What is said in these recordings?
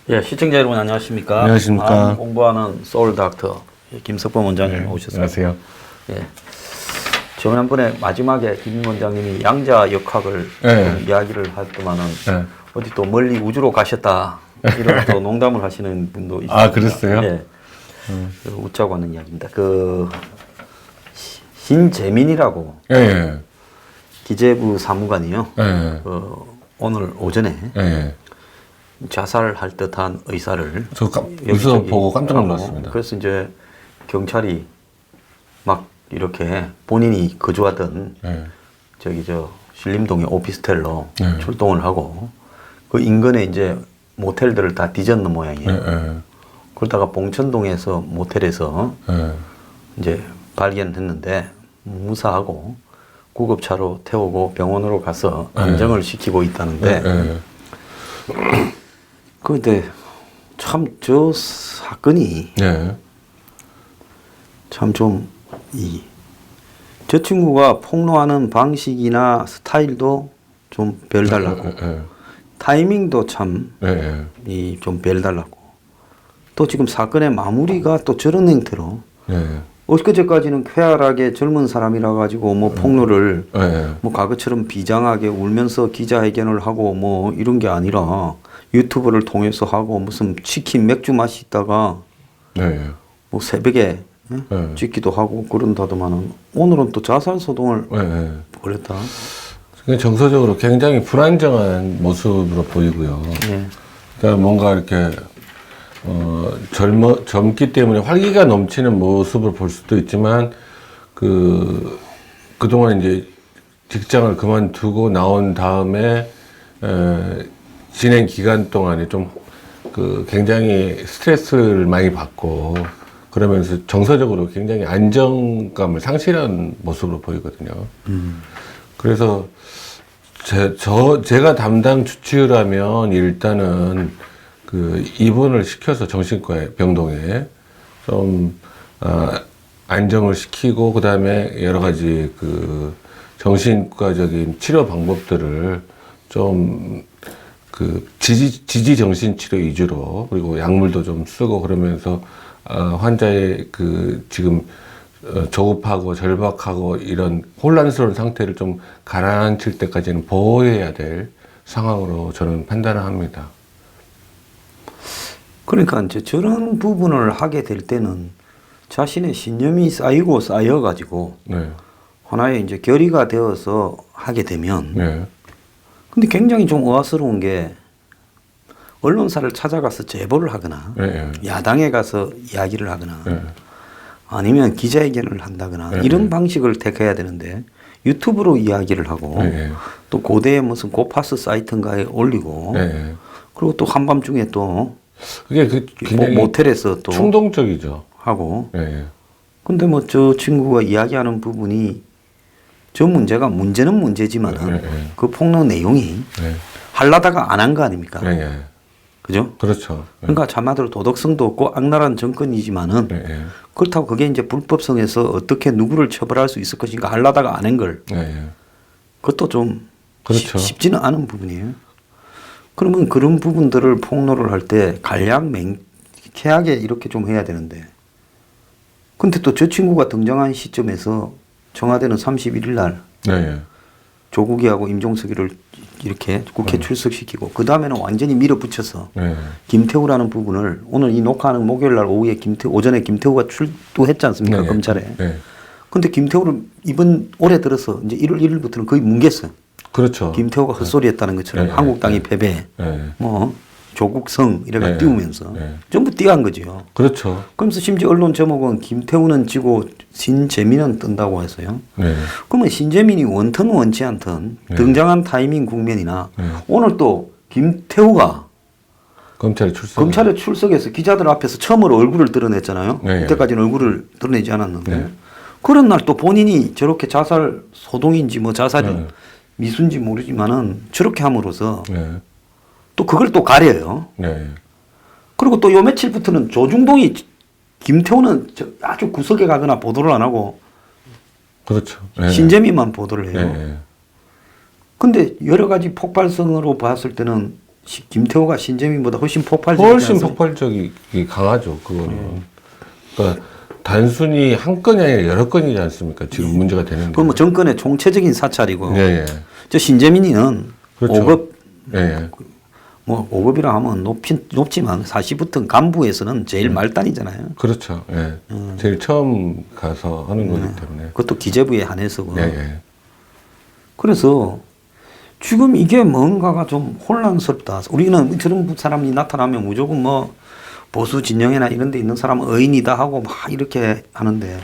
예, 시청자 여러분 안녕하십니까? 안녕하십니까? 공부하는 소울 닥터 김석범 원장님 네, 오셨습니다. 안녕하세요. 예. 지난번에 마지막에 김 원장님이 양자 역학을 네. 좀 이야기를 했더만은 네. 어디 또 멀리 우주로 가셨다 이런 또 농담을 하시는 분도 있습니다. 아, 그랬어요? 예. 웃자고 하는 이야기입니다. 신재민이라고 예, 기재부 사무관이요. 예, 오늘 오전에 예. 자살할 듯한 의사를 저 뉴스 보고 깜짝 놀랐습니다. 그래서 이제 경찰이 막 이렇게 본인이 거주하던 예. 저기 저 신림동의 오피스텔로 네. 출동을 하고 그 인근에 이제 모텔들을 다 뒤졌는 모양이에요. 예, 그러다가 봉천동에서 모텔에서 예. 이제 발견했는데 무사하고 구급차로 태우고 병원으로 가서 안정을 시키고 있다는데 예. 근데 참 저 사건이 예. 참 좀 저 친구가 폭로하는 방식이나 스타일도 좀 별달랐고 예. 타이밍도 참 예. 좀 별달랐고 또 지금 사건의 마무리가 또 저런 행태로 예. 엊그제까지는 쾌활하게 젊은 사람이라 가지고 뭐 폭로를 예. 뭐 과거처럼 비장하게 울면서 기자회견을 하고 뭐 이런 게 아니라 유튜브를 통해서 하고 무슨 치킨 맥주 마시다가 예. 뭐 새벽에 예. 찍기도 하고 그런다더만은 오늘은 또 자살 소동을 예. 벌였다. 정서적으로 굉장히 불안정한 모습으로 보이고요. 예. 그러니까 뭔가 이렇게 젊기 때문에 활기가 넘치는 모습을 볼 수도 있지만 그동안 이제 직장을 그만두고 나온 다음에 진행 기간 동안에 좀 굉장히 스트레스를 많이 받고 그러면서 정서적으로 굉장히 안정감을 상실한 모습으로 보이거든요. 그래서 제가 담당 주치의라면 일단은 입원을 시켜서 정신과에 병동에 좀 안정을 시키고 그 다음에 여러 가지 정신과적인 치료 방법들을 좀 지지 정신 치료 위주로 그리고 약물도 좀 쓰고 그러면서 환자의 지금 조급하고 절박하고 이런 혼란스러운 상태를 좀 가라앉힐 때까지는 보호해야 될 상황으로 저는 판단을 합니다. 그러니까 이제 저런 부분을 하게 될 때는 자신의 신념이 쌓이고 쌓여가지고 네. 하나의 이제 결의가 되어서 하게 되면 네. 근데 굉장히 좀 의아스러운 게 언론사를 찾아가서 제보를 하거나 네. 야당에 가서 이야기를 하거나 네. 아니면 기자회견을 한다거나 네. 이런 방식을 택해야 되는데 유튜브로 이야기를 하고 네. 또 고대의 무슨 고파스 사이트인가에 올리고 네. 그리고 또 한밤중에 또 그게 굉장히 모텔에서 또 충동적이죠. 하고 네. 근데 뭐 저 친구가 이야기하는 부분이 저 문제는 문제지만은 네, 네. 그 폭로 내용이 네. 하려다가 안 한 거 아닙니까? 네. 그죠? 그렇죠. 네. 그러니까 참마대로 도덕성도 없고 악랄한 정권이지만은 네. 그렇다고 그게 이제 불법성에서 어떻게 누구를 처벌할 수 있을 것인가 하려다가 안 한 걸 네. 그것도 좀 그렇죠. 쉽지는 않은 부분이에요. 그러면 그런 부분들을 폭로를 할 때 간략 명쾌하게 이렇게 좀 해야 되는데 근데 또 저 친구가 등장한 시점에서 청와대는 31일 날 네. 조국이하고 임종석이를 이렇게 국회 출석시키고 그 다음에는 완전히 밀어붙여서 네. 김태우라는 부분을 오늘 이 녹화하는 목요일 날 오후에 오전에 김태우가 출두했지 않습니까? 네. 검찰에. 네. 근데 김태우를 올해 들어서 이제 1월 1일부터는 거의 뭉갰어요. 그렇죠. 김태우가 헛소리했다는 것처럼 네. 한국당이 패배, 네. 뭐 조국성 이래가 네. 띄우면서 네. 전부 띄한 거죠. 그렇죠. 그러면서 심지어 언론 제목은 김태우는 지고 신재민은 뜬다고 해서요. 네. 그러면 신재민이 원튼 원치 않든 네. 등장한 타이밍 국면이나 네. 오늘 또 김태우가 검찰에 출석해서 기자들 앞에서 처음으로 얼굴을 드러냈잖아요. 네. 이때까지는 얼굴을 드러내지 않았는데 네. 그런 날 또 본인이 저렇게 자살 소동인지 뭐 자살이 네. 미수인지 모르지만은 저렇게 함으로써 네. 또 그걸 또 가려요. 네. 그리고 또 요 며칠부터는 조중동이 김태호는 아주 구석에 가거나 보도를 안 하고 그렇죠. 네. 신재민만 보도를 해요. 네. 근데 여러 가지 폭발성으로 봤을 때는 김태호가 신재민보다 훨씬 폭발적이지 훨씬 않습니까? 폭발적이 강하죠. 그거는. 그러니까 단순히 한 건이 아니라 여러 건이지 않습니까? 지금 문제가 되는 게. 그건 뭐 정권의 총체적인 사찰이고 네. 저 신재민이는 그렇죠. 5급 네. 뭐 5급이라 하면 높지만 사실부터 간부에서는 제일 말단이잖아요. 그렇죠. 예. 제일 처음 가서 하는 거기 때문에. 그것도 기재부에 한해서고. 예, 예. 그래서 지금 이게 뭔가가 좀 혼란스럽다. 우리는 저런 사람이 나타나면 무조건 뭐 보수 진영이나 이런 데 있는 사람은 의인이다 하고 막 이렇게 하는데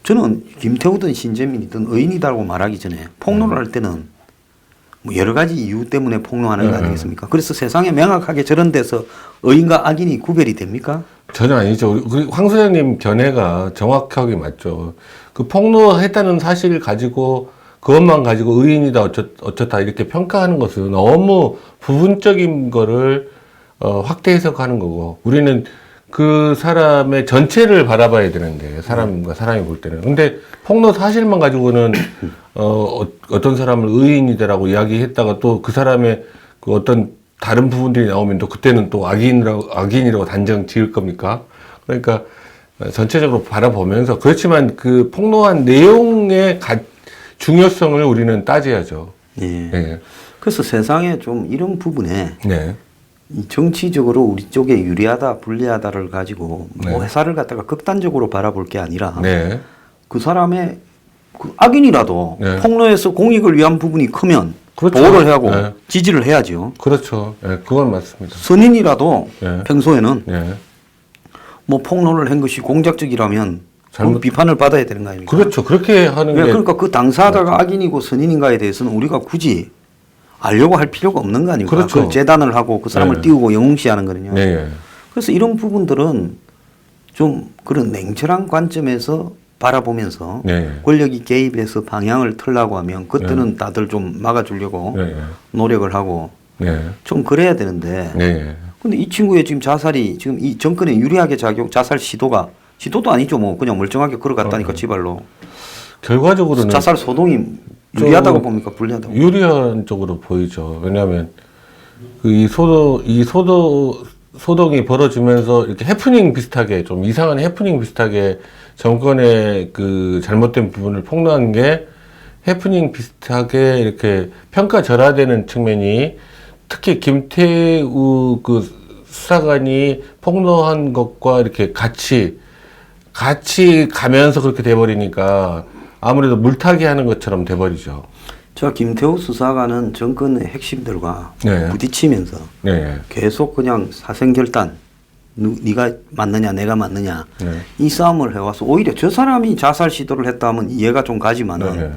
저는 김태우든 신재민이든 의인이다라고 말하기 전에 폭로를 할 때는 뭐 여러 가지 이유 때문에 폭로하는 거 아니겠습니까? 그래서 세상에 명확하게 저런 데서 의인과 악인이 구별이 됩니까? 전혀 아니죠. 황 소장님 견해가 정확하게 맞죠. 그 폭로했다는 사실을 가지고 그것만 가지고 의인이다 어쩌다 이렇게 평가하는 것은 너무 부분적인 거를 확대 해석하는 거고 우리는 그 사람의 전체를 바라봐야 되는데 사람과 사람이 볼 때는 근데 폭로 사실만 가지고는 어떤 사람을 의인이다라고 이야기했다가 또 그 사람의 그 어떤 다른 부분들이 나오면 또 그때는 또 악인이라고 단정 지을 겁니까? 그러니까 전체적으로 바라보면서 그렇지만 그 폭로한 내용의 중요성을 우리는 따져야죠. 예. 네. 그래서 세상에 좀 이런 부분에 네. 이 정치적으로 우리 쪽에 유리하다 불리하다를 가지고 네. 뭐 회사를 갖다가 극단적으로 바라볼 게 아니라 네. 그 사람의 그 악인이라도 네. 폭로해서 공익을 위한 부분이 크면 그렇죠. 보호를 하고 네. 지지를 해야죠. 그렇죠. 네. 그건 맞습니다. 선인이라도 네. 평소에는 네. 뭐 폭로를 한 것이 공작적이라면 잘못- 비판을 받아야 되는 거 아닙니까? 그렇죠. 그렇게 하는 게 그러니까 그 당사자가 악인이고 선인인가에 대해서는 우리가 굳이 알려고 할 필요가 없는 거 아닙니까? 그렇죠. 그걸 재단을 하고 그 사람을 네. 띄우고 영웅시하는 거는요. 네. 그래서 이런 부분들은 좀 그런 냉철한 관점에서 바라보면서 네. 권력이 개입해서 방향을 틀라고 하면 그때는 다들 좀 막아주려고 네. 노력을 하고 네. 좀 그래야 되는데 네. 근데 이 친구의 지금 자살이 지금 이 정권에 유리하게 자살 시도도 아니죠. 뭐 그냥 멀쩡하게 걸어갔다니까 지발로. 결과적으로는 자살 소동이 유리하다고 봅니까? 불리하다고? 유리한 쪽으로 보이죠. 왜냐하면 그 소동이 벌어지면서 이렇게 해프닝 비슷하게 좀 이상한 해프닝 비슷하게 정권의 그 잘못된 부분을 폭로한 게 해프닝 비슷하게 이렇게 평가절하되는 측면이 특히 김태우 그 수사관이 폭로한 것과 이렇게 같이 가면서 그렇게 돼버리니까 아무래도 물타기 하는 것처럼 돼버리죠. 저 김태우 수사관은 정권의 핵심들과 네. 부딪히면서 네. 계속 그냥 사생결단 네가 맞느냐 내가 맞느냐 네. 이 싸움을 해와서 오히려 저 사람이 자살 시도를 했다 하면 이해가 좀 가지만은 네.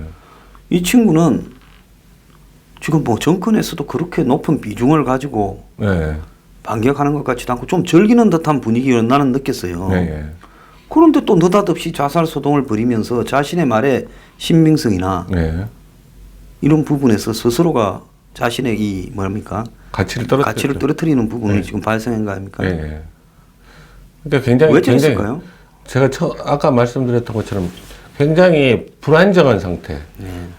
이 친구는 지금 뭐 정권에서도 그렇게 높은 비중을 가지고 네. 반격하는 것 같지도 않고 좀 즐기는 듯한 분위기를 나는 느꼈어요. 네. 그런데 또 느닷없이 자살 소동을 벌이면서 자신의 말의 신빙성이나 네. 이런 부분에서 스스로가 자신의 이 뭡니까 가치를 떨어뜨리는 부분이 지금 발생한 거 아닙니까? 네. 그러니까 굉장히 왜 저랬을까요? 제가 아까 말씀드렸던 것처럼 굉장히 불안정한 상태.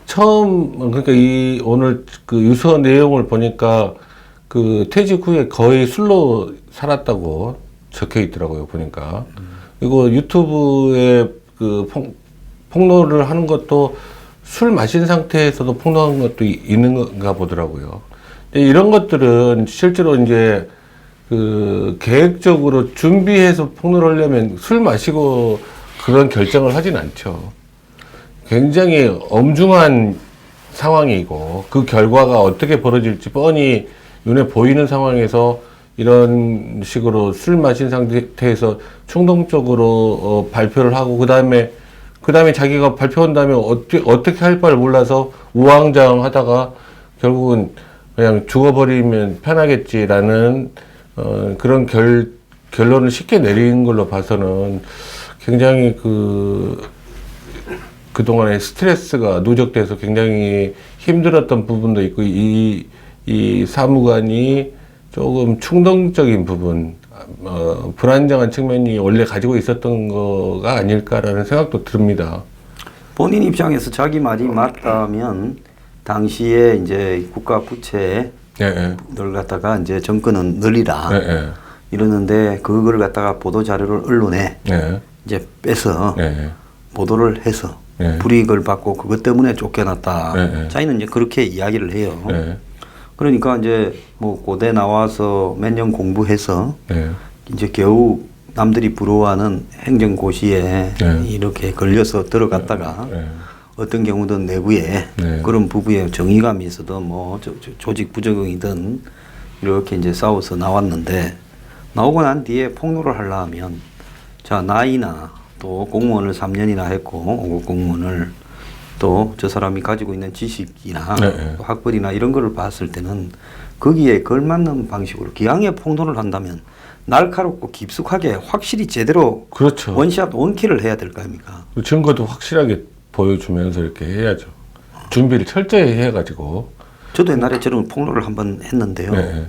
처음 그러니까 오늘 그 유서 내용을 보니까 그 퇴직 후에 거의 술로 살았다고 적혀 있더라고요 보니까. 그리고 유튜브에 그 폭로를 하는 것도 술 마신 상태에서도 폭로한 것도 있는가 보더라고요. 근데 이런 것들은 실제로 이제 그 계획적으로 준비해서 폭로를 하려면 술 마시고 그런 결정을 하진 않죠. 굉장히 엄중한 상황이고 그 결과가 어떻게 벌어질지 뻔히 눈에 보이는 상황에서 이런 식으로 술 마신 상태에서 충동적으로 발표를 하고 그다음에 자기가 발표한 다음에 어떻게 할 바를 몰라서 우왕좌왕하다가 결국은 그냥 죽어버리면 편하겠지라는 그런 결론을 쉽게 내린 걸로 봐서는 굉장히 그동안에 스트레스가 누적돼서 굉장히 힘들었던 부분도 있고, 이 사무관이 조금 충동적인 부분, 불안정한 측면이 원래 가지고 있었던 거가 아닐까라는 생각도 듭니다. 본인 입장에서 자기 말이 맞다면 당시에 이제 국가 부채를 예, 예. 갖다가 이제 정권은 늘리라 예, 예. 이러는데 그걸 갖다가 보도 자료를 언론에 예. 이제 빼서 예. 보도를 해서 예. 불이익을 받고 그것 때문에 쫓겨났다. 예, 예. 자기는 이제 그렇게 이야기를 해요. 예. 그러니까 이제 뭐 고대 나와서 몇 년 공부해서 예. 이제 겨우 남들이 부러워하는 행정고시에 예. 이렇게 걸려서 들어갔다가 예. 어떤 경우든 내부에 네. 그런 부부의 정의감이 있어도 뭐 조직 부적응이든 이렇게 이제 싸워서 나왔는데 나오고 난 뒤에 폭로를 하려면 자 나이나 또 공무원을 3년이나 했고 5급 공무원을 또 저 사람이 가지고 있는 지식이나 네. 또 학벌이나 이런 거를 봤을 때는 거기에 걸맞는 방식으로 기왕에 폭로를 한다면 날카롭고 깊숙하게 확실히 제대로 그렇죠. 원샷 원킬을 해야 될 거 아닙니까? 증거도 확실하게 보여주면서 이렇게 해야죠. 준비를 철저히 해가지고. 저도 옛날에 저런 폭로를 한번 했는데요. 네.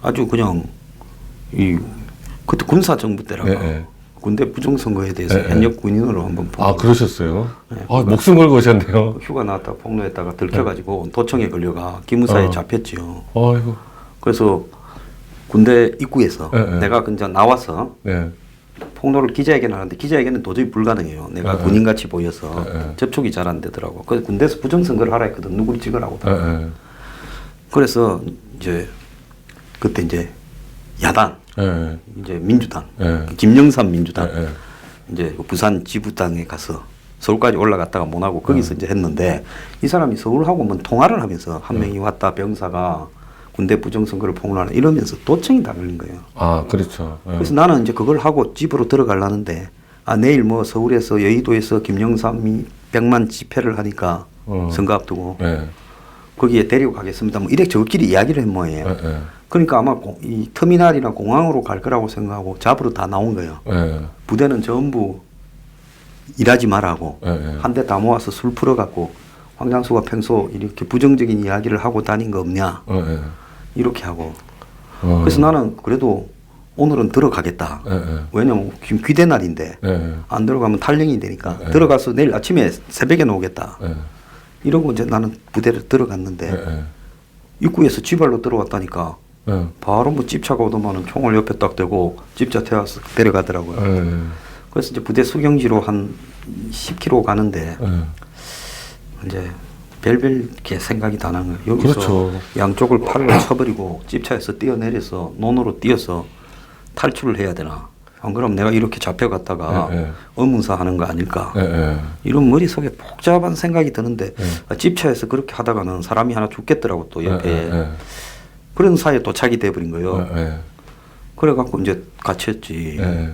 아주 그냥 그때 군사 정부 때라가 네. 군대 부정선거에 대해서 네. 현역 군인으로 한번 아, 그러셨어요? 네. 목숨 걸고 오셨네요. 휴가 나왔다 폭로했다가 들켜가지고 도청에 걸려가 기무사에 잡혔지요. 아이고. 그래서 군대 입구에서 네. 내가 그냥 나와서 네. 폭로를 기자회견을 하는데 기자회견은 도저히 불가능해요. 내가 네. 군인같이 보여서 네. 접촉이 잘 안 되더라고. 그래서 군대에서 부정선거를 하라 했거든. 누구를 찍으라고. 네. 그래서 이제 그때 이제 야당 네. 이제 민주당 네. 김영삼 민주당 네. 이제 부산 지부당에 가서 서울까지 올라갔다가 못 하고 거기서 이제 했는데 이 사람이 서울하고 뭐 통화를 하면서 한 명이 왔다 병사가 군대 부정선거를 폭로하는 이러면서 도청이 다 걸린 거예요. 아, 그렇죠. 네. 그래서 나는 이제 그걸 하고 집으로 들어가려는데 내일 뭐 서울에서 여의도에서 김영삼이 100만 집회를 하니까 선거 앞두고 네. 거기에 데리고 가겠습니다. 뭐 이래 저끼리 이야기를 한 모양이에요. 네. 그러니까 아마 이 터미널이나 공항으로 갈 거라고 생각하고 잡으러 다 나온 거예요. 네. 부대는 전부 일하지 말라고 네. 한 대 다 모아서 술 풀어갖고 황장수가 평소 이렇게 부정적인 이야기를 하고 다닌 거 없냐 네. 이렇게 하고 그래서 나는 그래도 오늘은 들어가겠다. 네. 왜냐면 지금 귀대 날인데 네. 안 들어가면 탈령이 되니까 네. 들어가서 내일 아침에 새벽에 나오겠다. 네. 이러고 이제 나는 부대를 들어갔는데 네. 입구에서 지발로 들어왔다니까 네. 바로 뭐 집차가 오더만은 총을 옆에 딱 대고 집차 태워서 데려가더라고요. 네. 그래서 이제 부대 수경지로 한 10km 가는데 네. 이제 별별 게 생각이 다 나는 거예요. 여기서 그렇죠. 양쪽을 팔을 쳐버리고 집차에서 뛰어내려서 논으로 뛰어서 탈출을 해야 되나? 안 그러면 내가 이렇게 잡혀갔다가 네. 의문사 하는 거 아닐까? 네. 이런 머릿속에 복잡한 생각이 드는데 네. 집차에서 그렇게 하다가는 사람이 하나 죽겠더라고 또 옆에. 네. 그런 사이에 도착이 돼버린 거예요. 네. 그래갖고 이제 갇혔지. 네.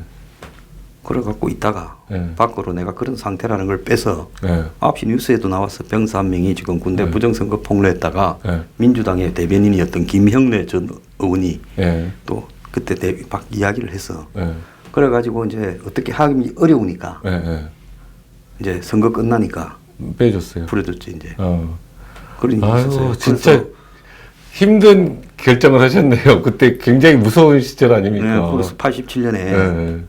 그래갖고 있다가 네. 밖으로 내가 그런 상태라는 걸 빼서 네. 9시 뉴스에도 나왔어. 병사 한 명이 지금 군대 네. 부정선거 폭로했다가 네. 민주당의 대변인이었던 김형래 전 의원이 네. 또 그때 막 이야기를 했어. 네. 그래가지고 이제 어떻게 하기 어려우니까 네. 이제 선거 끝나니까 빼줬어요. 풀어줬지 이제. 그런 일이 아이고, 있었어요. 진짜 그래서 힘든 결정을 하셨네요. 그때 굉장히 무서운 시절 아닙니까? 네, 그래서 87년에 네.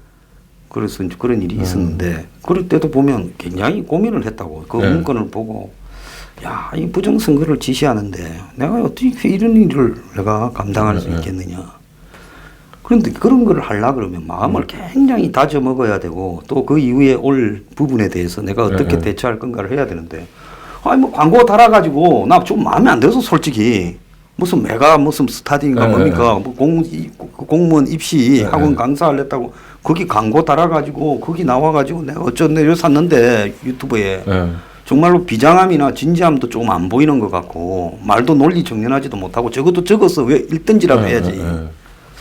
그래서 이제 그런 일이 있었는데 그럴 때도 보면 굉장히 고민을 했다고. 그 네. 문건을 보고 야, 이 부정선거를 지시하는데 내가 어떻게 이런 일을 내가 감당할 수 있겠느냐. 그런데 그런 걸 하려 그러면 마음을 굉장히 다져 먹어야 되고 또 그 이후에 올 부분에 대해서 내가 어떻게 대처할 건가를 해야 되는데 아니 뭐 광고 달아가지고 나 좀 마음에 안 들어서 솔직히 무슨 메가 무슨 스타디인가 뭡니까 뭐 공무원 입시 학원 강사하려다고 거기 광고 달아가지고 거기 나와가지고 내가 어쩐네 이러 샀는데 유튜브에 정말로 비장함이나 진지함도 좀 안 보이는 것 같고 말도 논리 정연하지도 못하고 저것도 적어서 왜 읽든지라도 해야지.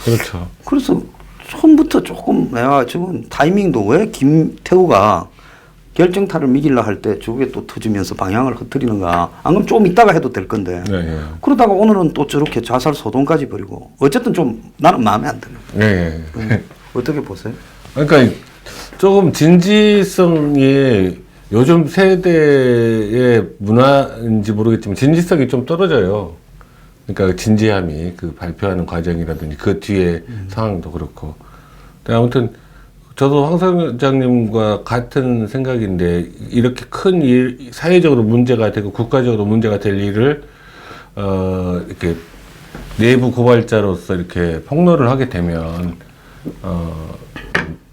그렇죠. 그래서 처음부터 조금 내가 지금 타이밍도 왜 김태우가 결정타를 미길라 할 때 저게 또 터지면서 방향을 흐트리는가. 안 그러면 좀 이따가 해도 될 건데. 그러다가 오늘은 또 저렇게 자살 소동까지 벌이고 어쨌든 좀 나는 마음에 안 드는. 네. 어떻게 보세요? 그러니까 조금 진지성이 요즘 세대의 문화인지 모르겠지만 진지성이 좀 떨어져요. 그러니까 진지함이 그 발표하는 과정이라든지 그 뒤에 상황도 그렇고. 근데 아무튼 저도 황 사장님과 같은 생각인데 이렇게 큰 일, 사회적으로 문제가 되고 국가적으로 문제가 될 일을 이렇게 내부 고발자로서 이렇게 폭로를 하게 되면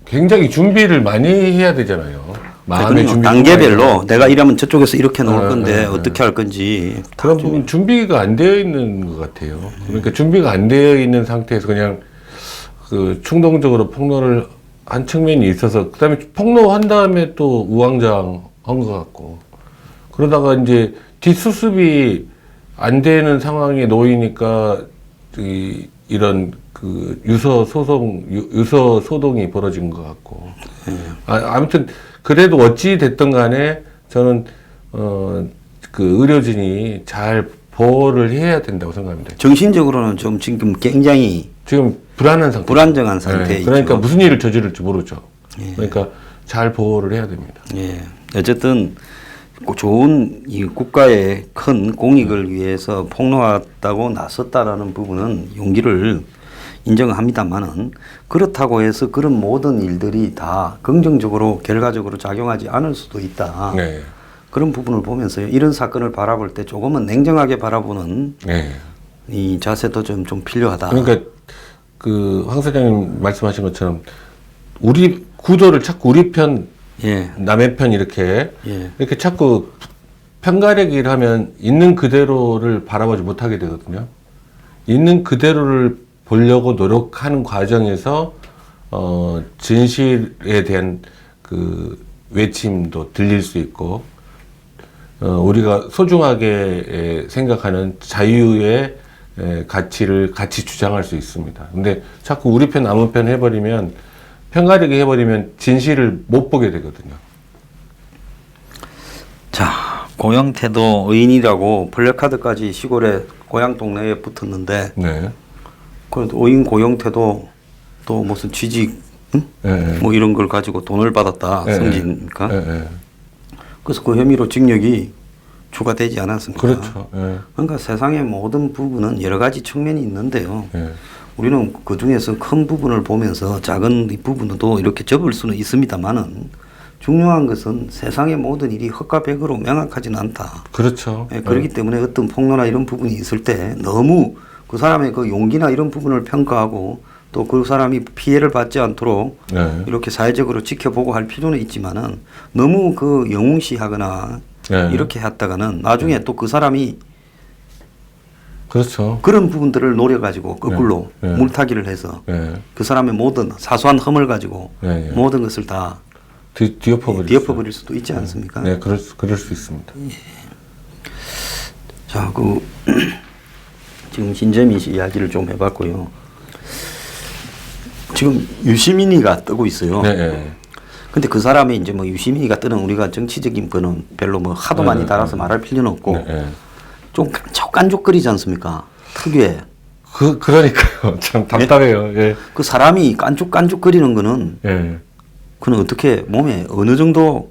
굉장히 준비를 많이 해야 되잖아요. 마음의 준비 단계별로 내가 이러면 저쪽에서 이렇게 나올 건데 어떻게 할 건지 그런 부분 준비가 안 되어 있는 것 같아요. 그러니까 준비가 안 되어 있는 상태에서 그냥 그 충동적으로 폭로를 한 측면이 있어서 그다음에 폭로한 다음에 또 우왕좌왕한 것 같고 그러다가 이제 뒷수습이 안 되는 상황에 놓이니까 이런 그 유서 소동이 벌어진 것 같고 아무튼 그래도 어찌 됐든 간에 저는 그 의료진이 잘 보호를 해야 된다고 생각합니다. 정신적으로는 좀 지금 굉장히 지금 불안한 상태, 불안정한 상태에 그러니까 있죠. 무슨 일을 저지를지 모르죠. 예. 그러니까 잘 보호를 해야 됩니다. 예. 어쨌든 좋은 이 국가의 큰 공익을 위해서 폭로하다고 나섰다라는 부분은 용기를 인정합니다만은 그렇다고 해서 그런 모든 일들이 다 긍정적으로 결과적으로 작용하지 않을 수도 있다. 네. 그런 부분을 보면서요. 이런 사건을 바라볼 때 조금은 냉정하게 바라보는 네. 이 자세도 좀 필요하다. 그러니까 그 황 사장님 말씀하신 것처럼 우리 구도를 자꾸 우리 편, 예. 남의 편 이렇게 예. 이렇게 자꾸 편가르기를 하면 있는 그대로를 바라보지 못하게 되거든요. 있는 그대로를 보려고 노력하는 과정에서 진실에 대한 그 외침도 들릴 수 있고 우리가 소중하게 생각하는 자유의 가치를 같이 주장할 수 있습니다. 근데 자꾸 우리 편 아무 편 해버리면 편가르기 해버리면 진실을 못 보게 되거든요. 자, 고영태도 의인이라고 플래카드까지 시골에 고향 동네에 붙었는데 네. 그 의인 고영태도 또 무슨 취직 네. 뭐 이런 걸 가지고 돈을 받았다 네. 승진이니까 네. 그래서 그 혐의로 징역이 추가되지 않았습니까? 그렇죠. 네. 그러니까 세상의 모든 부분은 여러 가지 측면이 있는데요. 네. 우리는 그 중에서 큰 부분을 보면서 작은 이 부분도 이렇게 접을 수는 있습니다만은 중요한 것은 세상의 모든 일이 헛과 백으로 명확하지는 않다. 그렇죠. 예, 그렇기 때문에 어떤 폭로나 이런 부분이 있을 때 너무 그 사람의 그 용기나 이런 부분을 평가하고 또 그 사람이 피해를 받지 않도록 네. 이렇게 사회적으로 지켜보고 할 필요는 있지만은 너무 그 영웅시하거나 네. 이렇게 했다가는 나중에 또 그 사람이 그렇죠. 그런 부분들을 노려가지고 거꾸로 네. 네. 물타기를 해서 네. 그 사람의 모든 사소한 흠을 가지고 네. 모든 것을 다 뒤엎어버릴 수도 있지 않습니까? 네, 그럴 수 있습니다. 자, 그 지금 신재민 씨 이야기를 좀 해봤고요. 지금 유시민이가 뜨고 있어요. 네, 네. 근데 그 사람이 이제 뭐 유시민이가 뜨는 우리가 정치적인 거는 별로 뭐 하도 네, 많이 네, 달아서 네. 말할 필요는 없고 네, 네. 좀 깐족거리지 않습니까? 특유의 그러니까요. 참 답답해요. 예. 그 사람이 깐족거리는 거는 예. 그는 어떻게 몸에 어느 정도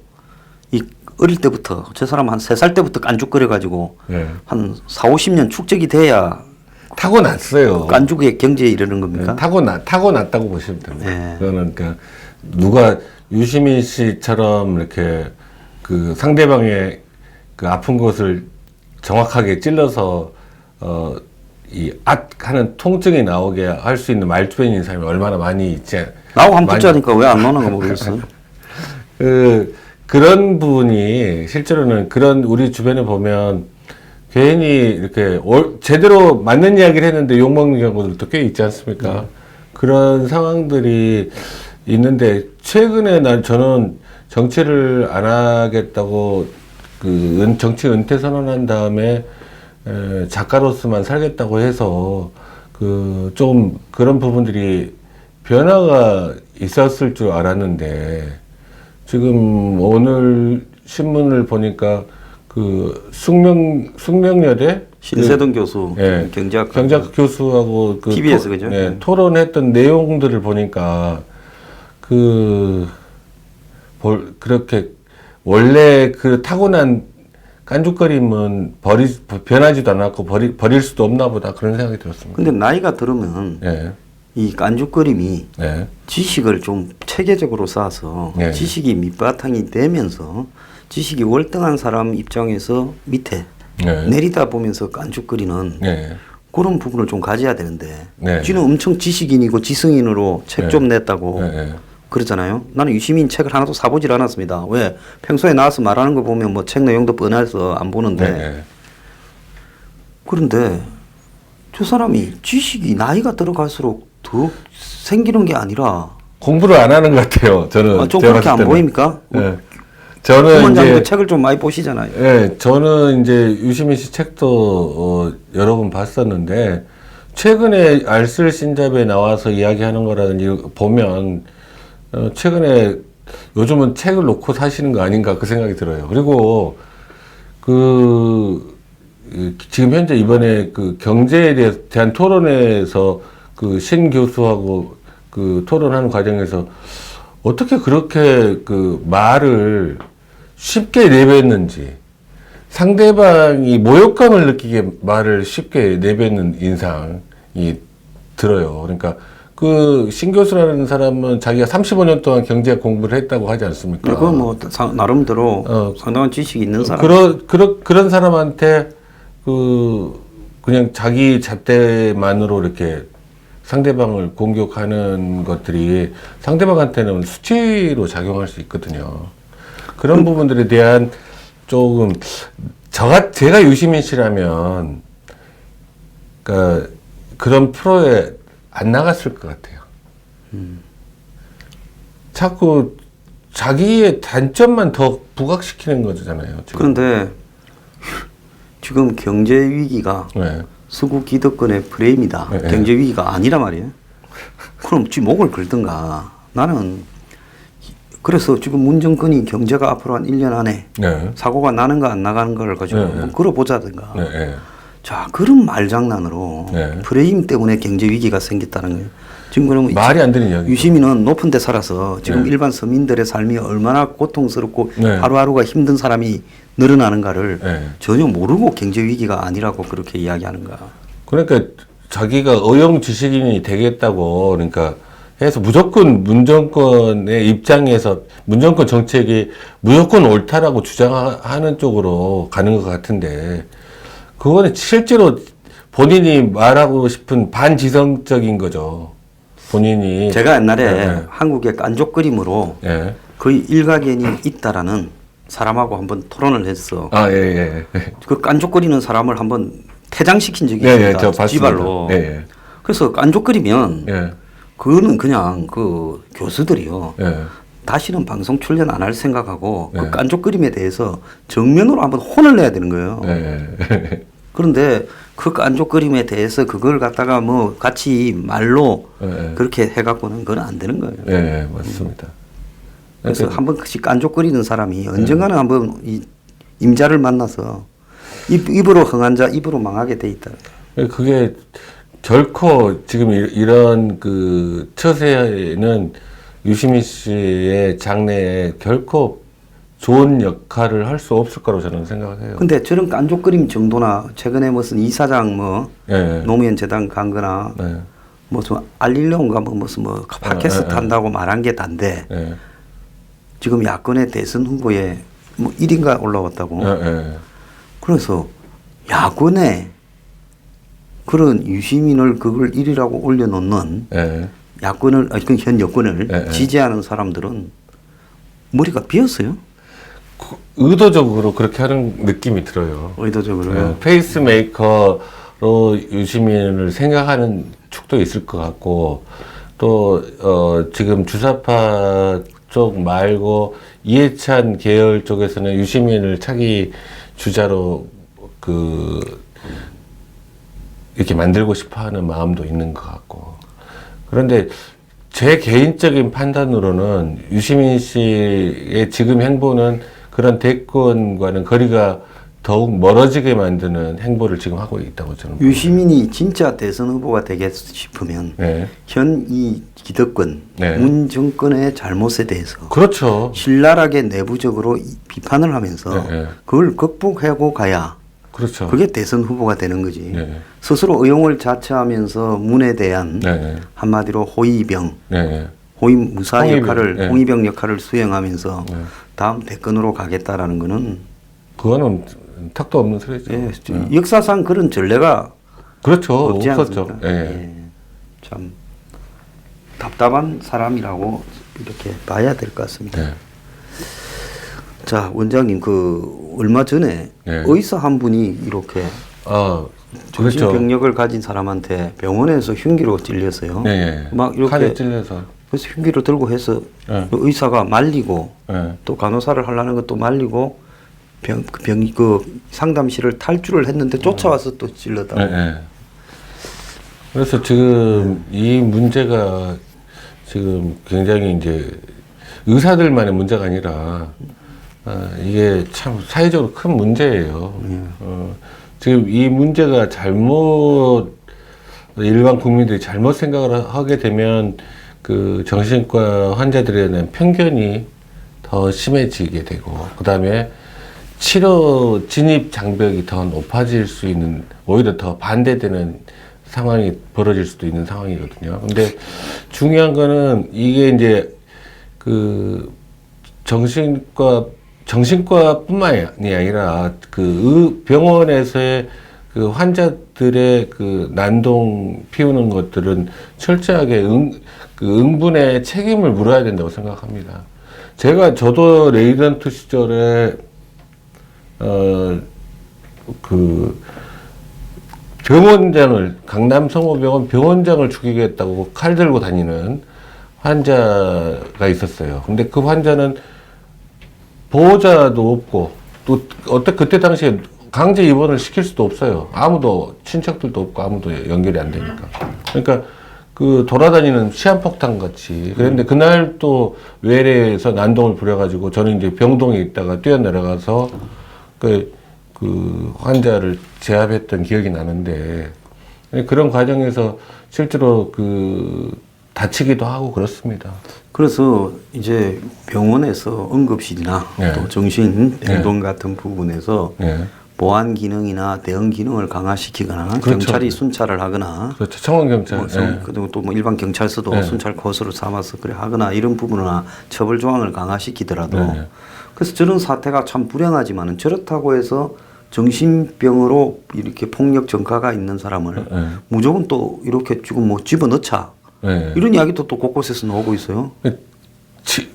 이 어릴 때부터 저 사람 한 3살 때부터 깐죽거려 가지고 예. 한 4, 50년 축적이 돼야 타고났어요. 깐죽의 경제에 이르는 겁니까? 타고났다고 보시면 됩니다. 네. 그거는 그러니까 누가 유시민 씨처럼 이렇게 그 상대방의 그 아픈 곳을 정확하게 찔러서 이 하는 통증이 나오게 할 수 있는 말주변인 사람이 얼마나 많이 있지. 나하고 한 붙자니까 왜 안 나오는 가 모르겠어. 그런 부분이 실제로는 그런 우리 주변에 보면 괜히 이렇게 제대로 맞는 이야기를 했는데 욕먹는 경우들도 꽤 있지 않습니까? 그런 상황들이 있는데 최근에 저는 정치를 안 하겠다고 정치 은퇴 선언한 다음에 작가로서만 살겠다고 해서 좀 그런 부분들이 변화가 있었을 줄 알았는데 지금 오늘 신문을 보니까 숙명여대 신세동 교수 예, 경제학 교수하고 TBS 그죠? 토론했던 내용들을 보니까 그렇게 원래 그 타고난 깐죽거림은 변하지도 않았고 버릴 수도 없나 보다 그런 생각이 들었습니다. 근데 나이가 들으면 예. 이 깐죽거림이 예. 지식을 좀 체계적으로 쌓아서 예. 지식이 밑바탕이 되면서 지식이 월등한 사람 입장에서 밑에 예. 내리다 보면서 깐죽거리는 예. 그런 부분을 좀 가져야 되는데 네. 지는 엄청 지식인이고 지성인으로 책 좀 냈다고 예. 예. 그러잖아요. 나는 유시민 책을 하나도 사보질 않았습니다. 왜? 평소에 나와서 말하는 거 보면 뭐 책 내용도 뻔해서 안 보는데 예. 그런데 저 사람이 지식이 나이가 들어갈수록 더 생기는 게 아니라 공부를 안 하는 것 같아요. 저는 좀 제가 그렇게 봤을 안 때는. 보입니까? 예. 저는 부원장도 이제 책을 좀 많이 보시잖아요. 예, 저는 이제 유시민 씨 책도 여러 번 봤었는데 최근에 알쓸 신잡에 나와서 이야기하는 거라든지 보면 최근에 요즘은 책을 놓고 사시는 거 아닌가 그 생각이 들어요. 그리고 지금 현재 이번에 그 경제에 대한 토론회에서 그 신 교수하고 그 토론하는 과정에서 어떻게 그렇게 그 말을 쉽게 내뱉는지 상대방이 모욕감을 느끼게 말을 쉽게 내뱉는 인상이 들어요. 그러니까 그 신 교수라는 사람은 자기가 35년 동안 경제 공부를 했다고 하지 않습니까? 그건 뭐 나름대로 상당한 지식이 있는 사람. 그런 사람한테 그냥 자기 잣대만으로 이렇게 상대방을 공격하는 것들이 상대방한테는 수치로 작용할 수 있거든요. 그런 부분들에 대한 조금 제가 유시민 씨라면 그러니까 그런 프로에 안 나갔을 것 같아요. 자꾸 자기의 단점만 더 부각시키는 거잖아요. 지금. 그런데 지금 경제 위기가 네. 수구 기득권의 프레임이다. 네. 경제 위기가 아니란 말이에요. 그럼 지 목을 걸든가. 나는 그래서 지금 문정권이 경제가 앞으로 한 1년 안에 네. 사고가 나는가 안 나가는 걸 가지고 네. 한번 걸어보자든가. 네. 네. 자, 그런 말장난으로 네. 프레임 때문에 경제 위기가 생겼다는 거예요. 지금 그러면 말이 안 되는 이야기. 유시민은 높은 데 살아서 지금 네. 일반 서민들의 삶이 얼마나 고통스럽고 네. 하루하루가 힘든 사람이 늘어나는가를 네. 전혀 모르고 경제 위기가 아니라고 그렇게 이야기하는가. 그러니까 자기가 의용 지식인이 되겠다고 그러니까 해서 무조건 문정권의 입장에서 문정권 정책이 무조건 옳다라고 주장하는 쪽으로 가는 것 같은데 그거는 실제로 본인이 말하고 싶은 반지성적인 거죠. 본인이 제가 옛날에 네. 한국의 깐족그림으로 예. 거의 일가견이 있다라는 사람하고 한번 토론을 했어. 아, 예, 예. 그 깐족거리는 사람을 한번 퇴장시킨 적이 예, 있습니다. 예, 저 봤습니다. 지발로. 예, 예. 그래서 깐족거리면 예. 그거는 그냥 그 교수들이요. 예. 다시는 방송 출연 안 할 생각하고 네. 그 깐족그림에 대해서 정면으로 한번 혼을 내야 되는 거예요. 예. 그런데 그 깐족그림에 대해서 그걸 갖다가 뭐 같이 말로 예. 그렇게 해갖고는 그건 안 되는 거예요. 예, 맞습니다. 그래서 한 번씩 깐족거리는 사람이 언젠가는 한번 이 임자를 만나서 입으로 흥한 자 입으로 망하게 돼 있다. 그게 결코 지금 이런 그 처세는 유시민 씨의 장래에 결코 좋은 역할을 할 수 없을 거라고 저는 생각을 해요. 근데 저런 깐족거림 정도나 최근에 무슨 이사장 뭐 예. 노무현 재단 간 거나 네. 무슨 알릴려온가 뭐 무슨 뭐 팟캐스트 한다고 말한 게 단데 예. 지금 야권의 대선 후보에 뭐 1인가 올라왔다고. 예. 그래서 야권에 그런 유시민을 그걸 1위라고 올려놓는 예. 야권을 그 현 여권을 예. 지지하는 사람들은 머리가 비었어요. 의도적으로 그렇게 하는 느낌이 들어요. 의도적으로. 예. 페이스메이커로 유시민을 생각하는 축도 있을 것 같고 또 지금 주사파 쪽 말고 이해찬 계열 쪽에서는 유시민을 차기 주자로 이렇게 만들고 싶어하는 마음도 있는 것 같고 그런데 제 개인적인 판단으로는 유시민 씨의 지금 행보는 그런 대권과는 거리가 더욱 멀어지게 만드는 행보를 지금 하고 있다고 저는 유시민이 진짜 대선 후보가 되겠 싶으면 네. 현 이 기득권, 네. 문 정권의 잘못에 대해서 그렇죠. 신랄하게 내부적으로 비판을 하면서 네, 네. 그걸 극복하고 가야 그렇죠. 그게 대선 후보가 되는 거지. 네. 스스로 의용을 자처하면서 문에 대한 네. 한마디로 호위병, 네. 호위무사 홍위병, 역할을 네. 홍위병 역할을 수행하면서 네. 다음 대권으로 가겠다라는 거는 그거는 턱도 없는 소리죠. 예, 역사상 그런 전례가 그렇죠. 없지 없었죠. 않습니까? 예. 예, 참 답답한 사람이라고 이렇게 봐야 될 것 같습니다. 네. 자, 원장님 그 얼마 전에 네. 의사 한 분이 이렇게 아, 그렇죠. 정신병력을 가진 사람한테 병원에서 흉기로 찔려서요. 네. 막 이렇게 칼에 찔려서. 그래서 흉기를 들고 해서 네. 그 의사가 말리고 네. 또 간호사를 하려는 것도 말리고 그 상담실을 탈주를 했는데 쫓아와서 또 찔렀다고. 네. 네. 그래서 지금 이 문제가 지금 굉장히 이제 의사들만의 문제가 아니라 이게 참 사회적으로 큰 문제예요. 지금 이 문제가 일반 국민들이 잘못 생각을 하게 되면 그 정신과 환자들에 대한 편견이 더 심해지게 되고, 그 다음에 치료 진입 장벽이 더 높아질 수 있는, 오히려 더 반대되는 상황이 벌어질 수도 있는 상황이거든요. 근데 중요한 거는 이게 이제 그 정신과뿐만이 아니라 그 병원에서의 그 환자들의 그 난동 피우는 것들은 철저하게 그 응분의 책임을 물어야 된다고 생각합니다. 저도 레지던트 시절에 그 병원장을, 강남 성모병원 병원장을 죽이겠다고 칼 들고 다니는 환자가 있었어요. 근데 그 환자는 보호자도 없고, 또 그때 당시에 강제 입원을 시킬 수도 없어요. 아무도, 친척들도 없고 아무도 연결이 안 되니까. 그러니까 그 돌아다니는 시한폭탄 같이. 그런데 그날 또 외래에서 난동을 부려가지고 저는 이제 병동에 있다가 뛰어내려가서 그 환자를 제압했던 기억이 나는데, 그런 과정에서 실제로 다치기도 하고 그렇습니다. 그래서 이제 병원에서 응급실이나 네. 또 정신병동 같은 부분에서 네. 보안 기능이나 대응 기능을 강화시키거나 그렇죠. 경찰이 순찰을 하거나 그렇죠. 청원경찰. 그리고 또 뭐 일반 경찰서도 네. 순찰 코스를 삼아서 그래 하거나 이런 부분이나 처벌 조항을 강화시키더라도 네. 그래서 저런 사태가 참 불행하지만은 저렇다고 해서 정신병으로 이렇게 폭력 전가가 있는 사람을 네. 무조건 또 이렇게 지금 뭐 집어넣자 네. 이런 이야기도 또 곳곳에서 나오고 있어요.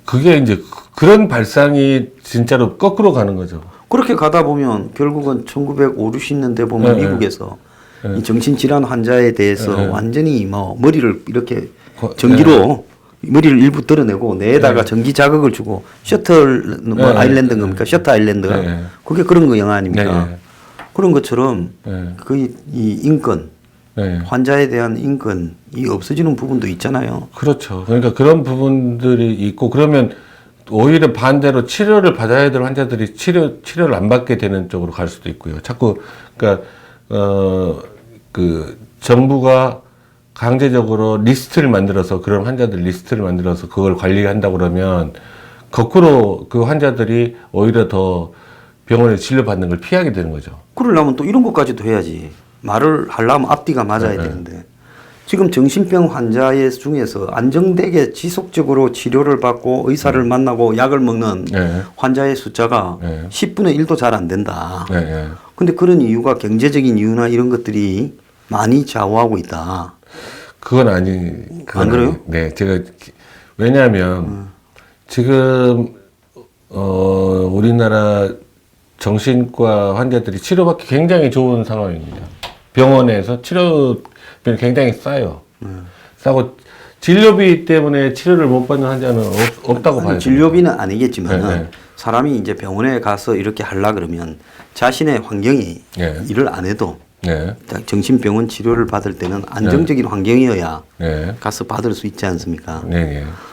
그게 이제 그런 발상이 진짜로 거꾸로 가는 거죠. 그렇게 가다 보면 결국은 1950, 60년대 보면 네, 미국에서 네. 이 정신질환 환자에 대해서 네. 완전히 뭐 머리를 이렇게 전기로 머리를 일부 드러내고 뇌에다가 전기 자극을 주고 셔틀 뭐 아일랜드 겁니까? 셔터 아일랜드가 네. 그게 그런 거 영화 아닙니까? 네. 그런 것처럼 네. 거의 이 인권 네. 환자에 대한 인권이 없어지는 부분도 있잖아요. 그렇죠. 그러니까 그런 부분들이 있고, 그러면 오히려 반대로 치료를 받아야 될 환자들이 치료를 안 받게 되는 쪽으로 갈 수도 있고요. 자꾸, 그러니까, 정부가 강제적으로 리스트를 만들어서, 그런 환자들 리스트를 만들어서 그걸 관리한다고 그러면, 거꾸로 그 환자들이 오히려 더 병원에 치료받는 걸 피하게 되는 거죠. 그러려면 또 이런 것까지도 해야지. 말을 하려면 앞뒤가 맞아야 되는데 지금 정신병 환자의 중에서 안정되게 지속적으로 치료를 받고 의사를 만나고 약을 먹는 환자의 숫자가 10분의 1도 잘 안 된다. 근데 그런 이유가 경제적인 이유나 이런 것들이 많이 좌우하고 있다. 그건 안 그래요? 네, 왜냐하면 지금 우리나라 정신과 환자들이 치료받기 굉장히 좋은 상황입니다. 병원에서 치료비는 굉장히 싸요. 싸고 진료비 때문에 치료를 못 받는 환자는 없다고 봐요. 진료비는 아니겠지만 사람이 이제 병원에 가서 이렇게 하려 그러면 자신의 환경이 일을 안 해도 정신병원 치료를 받을 때는 안정적인 환경이어야 가서 받을 수 있지 않습니까?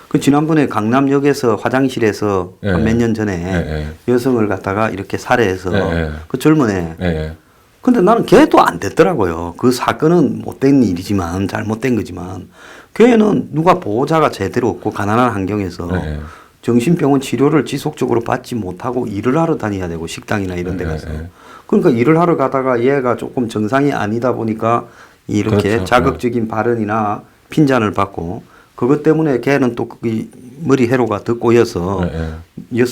그 지난번에 강남역에서 화장실에서 예. 몇 년 전에 예. 여성을 갖다가 이렇게 살해해서 예. 그 젊은 애. 예. 근데 나는 걔도 안 됐더라고요. 그 사건은 못된 일이지만 잘못된 거지만 걔는 누가 보호자가 제대로 없고 가난한 환경에서 예. 정신병원 치료를 지속적으로 받지 못하고 일을 하러 다녀야 되고 식당이나 이런 데 가서 예. 그러니까 일을 하러 가다가 얘가 조금 정상이 아니다 보니까 이렇게 그렇죠. 자극적인 발언이나 핀잔을 받고 그것 때문에 걔는 또 그 머리 회로가 더 꼬여서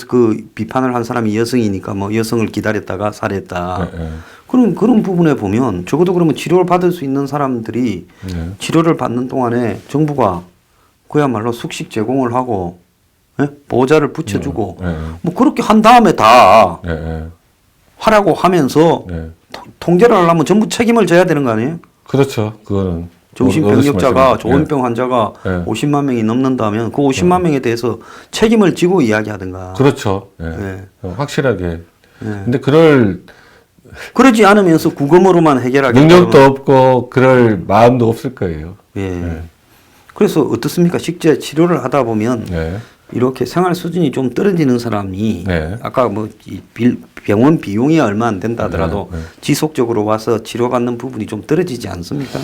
그 비판을 한 사람이 여성이니까 뭐 여성을 기다렸다가 살해했다. 그런 부분에 보면 적어도 그러면 치료를 받을 수 있는 사람들이 치료를 받는 동안에 정부가 그야말로 숙식 제공을 하고 예? 보호자를 붙여주고 뭐 그렇게 한 다음에 다 하라고 하면서 통제를 하려면 전부 책임을 져야 되는 거 아니에요? 그렇죠. 그거는 정신병력자가 조현병 환자가 50만 명이 넘는다면 그 50만 명에 대해서 책임을 지고 이야기하든가. 그렇죠. 확실하게. 근데 그러지 않으면서 구검으로만 해결하겠다. 능력도 없고 그럴 마음도 없을 거예요. 그래서 어떻습니까? 실제 치료를 하다 보면 이렇게 생활 수준이 좀 떨어지는 사람이 아까 뭐 병원 비용이 얼마 안 된다 하더라도 지속적으로 와서 치료받는 부분이 좀 떨어지지 않습니까?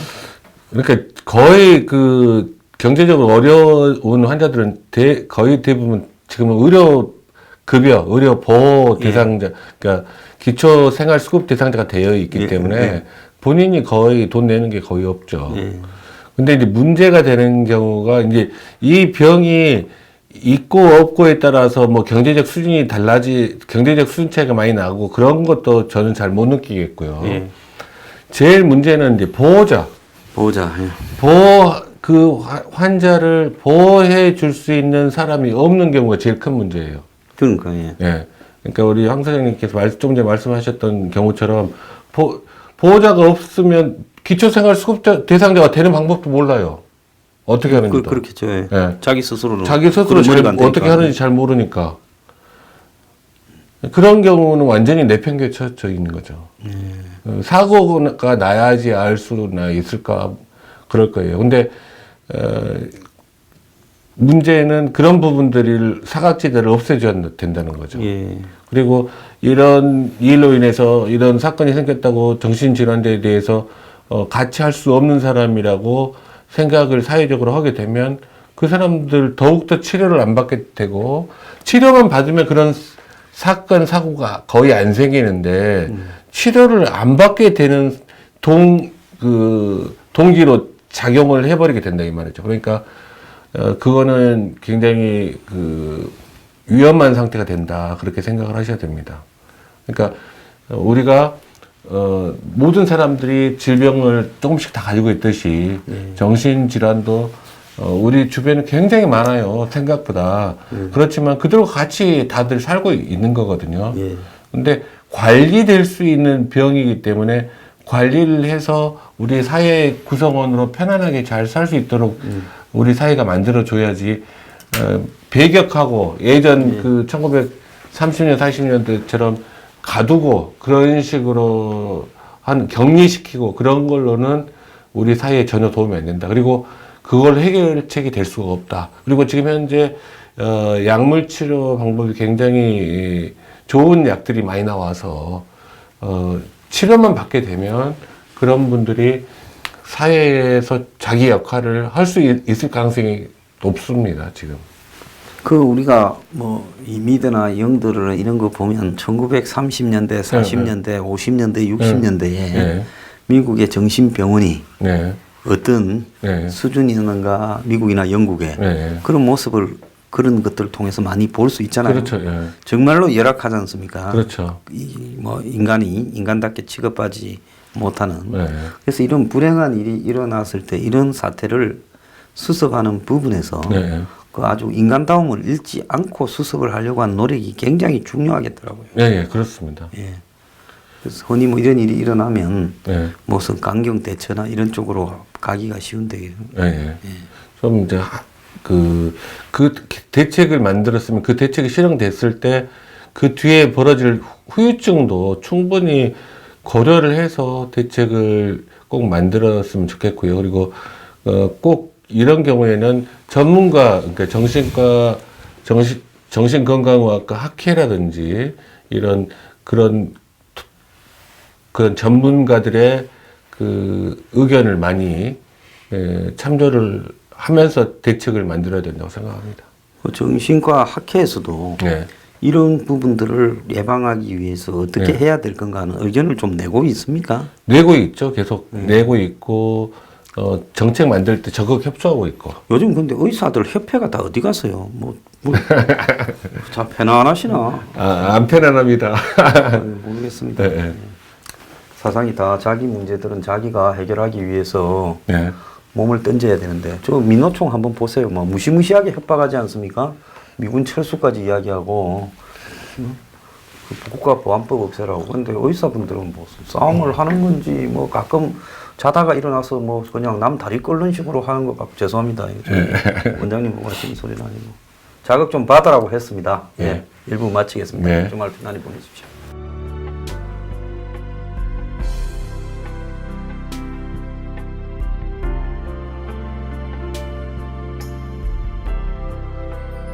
그러니까 거의 그 경제적으로 어려운 환자들은 거의 대부분 지금은 의료급여, 의료보호 대상자, 그러니까 기초생활수급 대상자가 되어 있기 때문에 본인이 거의 돈 내는 게 거의 없죠. 근데 이제 문제가 되는 경우가 이제 이 병이 있고 없고에 따라서 뭐 경제적 수준이 경제적 수준 차이가 많이 나고 그런 것도 저는 잘 못 느끼겠고요. 제일 문제는 이제 보호자. 그 환자를 보호해 줄 수 있는 사람이 없는 경우가 제일 큰 문제예요. 그러니까, 그러니까 우리 황 사장님께서 좀 전에 말씀하셨던 경우처럼 보호자가 없으면 기초생활수급 대상자가 되는 방법도 몰라요. 어떻게 하는지. 그렇겠죠. 자기 스스로 어떻게 하는지 잘 모르니까. 그런 경우는 완전히 내팽개쳐져 있는 거죠. 사고가 나야지 알 수나 있을까 그럴 거예요. 근데 문제는 그런 부분들을 사각지대를 없애줘야 된다는 거죠. 그리고 이런 일로 인해서 이런 사건이 생겼다고 정신질환자에 대해서 같이 할 수 없는 사람이라고 생각을 사회적으로 하게 되면 그 사람들 더욱더 치료를 안 받게 되고 치료만 받으면 그런 사고가 거의 안 생기는데 치료를 안 받게 되는 동기로 작용을 해버리게 된다 이 말이죠. 그러니까 그거는 굉장히 위험한 상태가 된다 그렇게 생각을 하셔야 됩니다. 그러니까 우리가 모든 사람들이 질병을 조금씩 다 가지고 있듯이 정신질환도 우리 주변에 굉장히 많아요. 생각보다. 그렇지만 그들과 같이 다들 살고 있는 거거든요. 근데 관리될 수 있는 병이기 때문에 관리를 해서 우리 사회 구성원으로 편안하게 잘 살 수 있도록 우리 사회가 만들어줘야지 배격하고 예전 그 1930년, 40년대처럼 가두고 그런 식으로 격리시키고 그런 걸로는 우리 사회에 전혀 도움이 안 된다. 그리고 그걸 해결책이 될 수가 없다. 그리고 지금 현재 약물 치료 방법이 굉장히 좋은 약들이 많이 나와서 치료만 받게 되면 그런 분들이 사회에서 자기 역할을 할 수 있을 가능성이 높습니다. 지금. 우리가 이 미드나 영드를 이런 거 보면 1930년대, 40년대, 50년대, 60년대에 미국의 정신병원이 어떤 수준이었는가 미국이나 영국에 그런 모습을 그런 것들을 통해서 많이 볼 수 있잖아요. 그렇죠. 정말로 열악하지 않습니까? 그렇죠. 인간이 인간답게 취급하지 못하는. 그래서 이런 불행한 일이 일어났을 때 이런 사태를 수습하는 부분에서 그 아주 인간다움을 잃지 않고 수습을 하려고 하는 노력이 굉장히 중요하겠더라고요. 그렇습니다. 그래서 흔히 이런 일이 일어나면 무슨 강경 대처나 이런 쪽으로 가기가 쉬운데. 좀 이제 그 대책을 만들었으면 그 대책이 실행됐을 때 그 뒤에 벌어질 후유증도 충분히 고려를 해서 대책을 꼭 만들었으면 좋겠고요. 그리고 꼭 이런 경우에는 전문가, 그러니까 정신건강의학과 학회라든지 이런 그런 전문가들의 그 의견을 많이 참조를 하면서 대책을 만들어야 된다고 생각합니다. 정신과 학회에서도 네. 이런 부분들을 예방하기 위해서 어떻게 네. 해야 될 건가 하는 의견을 좀 내고 있습니까? 내고 있죠. 계속 내고 있고 정책 만들 때 적극 협조하고 있고. 요즘 근데 의사들 협회가 다 어디 갔어요? 참 편안하시나? 안 편안합니다. 모르겠습니다. 네. 사상이 다 자기 문제들은 자기가 해결하기 위해서 네. 몸을 던져야 되는데 저 민노총 한번 보세요. 뭐 무시무시하게 협박하지 않습니까? 미군 철수까지 이야기하고 그 국가보안법 없애라고. 근데 의사분들은 뭐 싸움을 하는 건지 뭐 가끔 자다가 일어나서 뭐 그냥 남 다리 끓는 식으로 하는 것 같고 죄송합니다. 원장님 보고 하시는 소리는 아니고 자극 좀 받으라고 했습니다. 예, 일부 마치겠습니다. 네. 주말 편안히 보내십시오.